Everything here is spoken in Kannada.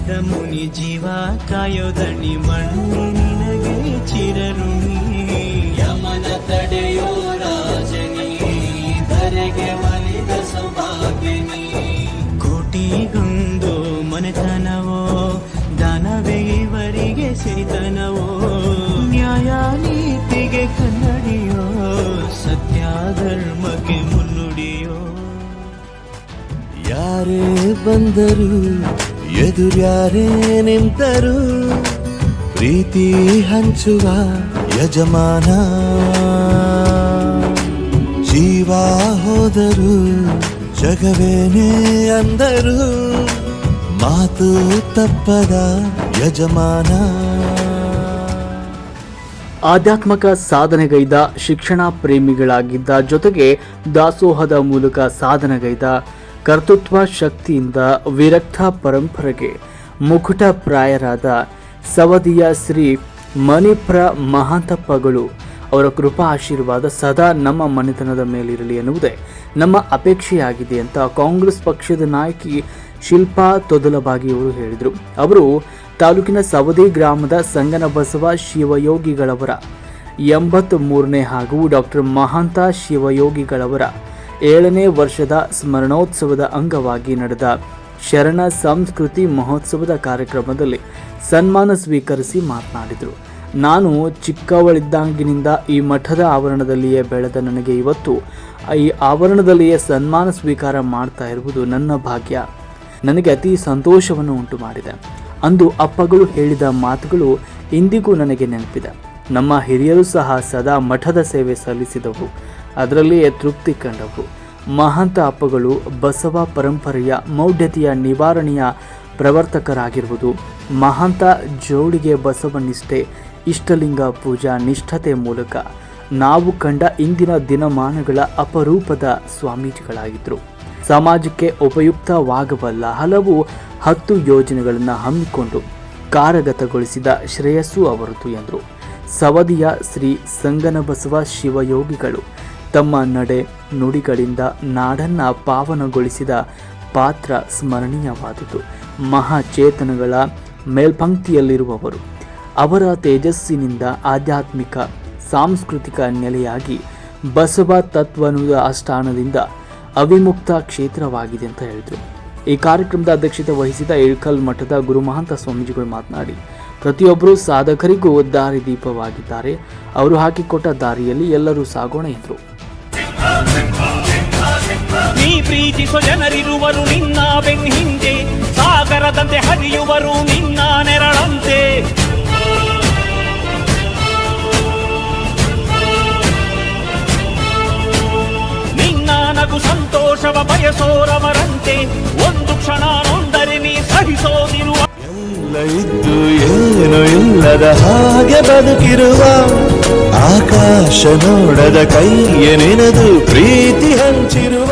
ಪಡೆದ ಮುನಿ ಜೀವ ಕಾಯೋದಣಿ ಮಣ್ಣು ನಿನಗೆ ಚಿರಋಣಿ ಯಮನ ತಡೆಯೋ ರಾಜನಿ ಧರೆಗೆ ಒಲಿದ ಸೌಭಾಗ್ಯನಿ ಕೋಟಿಗೊಂದು ಮನೆತನವೋ ದಾನವೇ ಇವರಿಗೆ ಸಿರಿತನವೋ ನ್ಯಾಯ ನೀತಿಗೆ ಕನ್ನಡಿಯೋ ಸತ್ಯ ಧರ್ಮಕ್ಕೆ ಮುನ್ನುಡಿಯೋ ಯಾರೇ ಬಂದರು ಎದುರ್ಯಾರೇ ನಿಂತರು ಪ್ರೀತಿ ಹಂಚುವ ಯಜಮಾನ ಜೀವ ಹೋದರು ಜಗವೇನೇ ಅಂದರು ಮಾತು ತಪ್ಪದ ಯಜಮಾನ. ಆಧ್ಯಾತ್ಮಿಕ ಸಾಧನೆಗೈದ ಶಿಕ್ಷಣ ಪ್ರೇಮಿಗಳಾಗಿದ್ದ ಜೊತೆಗೆ ದಾಸೋಹದ ಮೂಲಕ ಸಾಧನೆಗೈದ ಕರ್ತೃತ್ವ ಶಕ್ತಿಯಿಂದ ವಿರಕ್ತ ಪರಂಪರೆಗೆ ಮುಕುಟಪ್ರಾಯರಾದ ಸವದಿಯ ಶ್ರೀ ಮಣಿಪ್ರ ಮಹಾಂತಪ್ಪಗಳು ಅವರ ಕೃಪಾ ಆಶೀರ್ವಾದ ಸದಾ ನಮ್ಮ ಮನೆತನದ ಮೇಲಿರಲಿ ಎನ್ನುವುದೇ ನಮ್ಮ ಅಪೇಕ್ಷೆಯಾಗಿದೆ ಅಂತ ಕಾಂಗ್ರೆಸ್ ಪಕ್ಷದ ನಾಯಕಿ ಶಿಲ್ಪಾ ತೊದಲಬಾಗಿ ಅವರು ಹೇಳಿದರು. ಅವರು ತಾಲೂಕಿನ ಸವದಿ ಗ್ರಾಮದ ಸಂಗನಬಸವ ಶಿವಯೋಗಿಗಳವರ 83ನೇ ಹಾಗೂ ಡಾಕ್ಟರ್ ಮಹಾಂತ ಶಿವಯೋಗಿಗಳವರ 7ನೇ ವರ್ಷದ ಸ್ಮರಣೋತ್ಸವದ ಅಂಗವಾಗಿ ನಡೆದ ಶರಣ ಸಂಸ್ಕೃತಿ ಮಹೋತ್ಸವದ ಕಾರ್ಯಕ್ರಮದಲ್ಲಿ ಸನ್ಮಾನ ಸ್ವೀಕರಿಸಿ ಮಾತನಾಡಿದರು. ನಾನು ಚಿಕ್ಕವಳಿದ್ದಾಗಿನಿಂದ ಈ ಮಠದ ಆವರಣದಲ್ಲಿಯೇ ಬೆಳೆದ ನನಗೆ ಇವತ್ತು ಈ ಆವರಣದಲ್ಲಿಯೇ ಸನ್ಮಾನ ಸ್ವೀಕಾರ ಮಾಡ್ತಾ ಇರುವುದು ನನ್ನ ಭಾಗ್ಯ. ನನಗೆ ಅತಿ ಸಂತೋಷವನ್ನು ಉಂಟು ಮಾಡಿದೆ. ಅಂದು ಅಪ್ಪಗಳು ಹೇಳಿದ ಮಾತುಗಳು ಇಂದಿಗೂ ನನಗೆ ನೆನಪಿದೆ. ನಮ್ಮ ಹಿರಿಯರು ಸಹ ಸದಾ ಮಠದ ಸೇವೆ ಸಲ್ಲಿಸಿದವು, ಅದರಲ್ಲಿಯೇ ತೃಪ್ತಿ ಕಂಡವು. ಮಹಾಂತ ಅಪ್ಪಗಳು ಬಸವ ಪರಂಪರೆಯ ಮೌಢ್ಯತೆಯ ನಿವಾರಣೆಯ ಪ್ರವರ್ತಕರಾಗಿರುವುದು. ಮಹಾಂತ ಜೋಡಿಗೆ ಬಸವನಿಷ್ಠೆ, ಇಷ್ಟಲಿಂಗ ಪೂಜಾ ನಿಷ್ಠತೆ ಮೂಲಕ ನಾವು ಕಂಡ ಇಂದಿನ ದಿನಮಾನಗಳ ಅಪರೂಪದ ಸ್ವಾಮೀಜಿಗಳಾಗಿದ್ದರು. ಸಮಾಜಕ್ಕೆ ಉಪಯುಕ್ತವಾಗಬಲ್ಲ ಹಲವು 10 ಯೋಜನೆಗಳನ್ನು ಹಮ್ಮಿಕೊಂಡು ಕಾರ್ಯಗತಗೊಳಿಸಿದ ಶ್ರೇಯಸ್ಸು ಅವರದು ಎಂದರು. ಸವದಿಯ ಶ್ರೀ ಸಂಗನಬಸವ ಶಿವಯೋಗಿಗಳು ತಮ್ಮ ನಡೆ ನುಡಿಗಳಿಂದ ನಾಡನ್ನು ಪಾವನಗೊಳಿಸಿದ ಪಾತ್ರ ಸ್ಮರಣೀಯವಾದುದು. ಮಹಾಚೇತನಗಳ ಮೇಲ್ಪಂಕ್ತಿಯಲ್ಲಿರುವವರು. ಅವರ ತೇಜಸ್ಸಿನಿಂದ ಆಧ್ಯಾತ್ಮಿಕ ಸಾಂಸ್ಕೃತಿಕ ನೆಲೆಯಾಗಿ ಬಸವ ತತ್ವನುದ ಅನುಷ್ಠಾನದಿಂದ ಅವಿಮುಕ್ತ ಕ್ಷೇತ್ರವಾಗಿದೆ ಅಂತ ಹೇಳಿದರು. ಈ ಕಾರ್ಯಕ್ರಮದ ಅಧ್ಯಕ್ಷತೆ ವಹಿಸಿದ ಇಳ್ಕಲ್ ಮಠದ ಗುರುಮಹಾಂತ ಸ್ವಾಮೀಜಿಗಳು ಮಾತನಾಡಿ, ಪ್ರತಿಯೊಬ್ಬರೂ ಸಾಧಕರಿಗೂ ದಾರಿದೀಪವಾಗಿದ್ದಾರೆ. ಅವರು ಹಾಕಿಕೊಟ್ಟ ದಾರಿಯಲ್ಲಿ ಎಲ್ಲರೂ ಸಾಗೋಣ ಎಂದರು. ನೀ ಪ್ರೀತಿಸೋ ಜನರಿರುವರು ನಿನ್ನ ಬೆನ್ನಿಂದೆ, ಸಾಗರದಂತೆ ಹರಿಯುವರು ನಿನ್ನ ನೆರಳಂತೆ. ನಿನ್ನ ನಗು ಸಂತೋಷವ ಬಯಸೋರವರಂತೆ, ಒಂದು ಕ್ಷಣ ನೊಂದರೆ ನೀ ಸಹಿಸೋದಿರುವ. ಎಲ್ಲ ಇದ್ದು ಏನು ಇಲ್ಲದ ಹಾಗೆ ಬದುಕಿರುವ, ಆಕಾಶ ನೋಡದ ಕೈಯ ನೆನೆದು ಪ್ರೀತಿ ಹಂಚಿರುವ.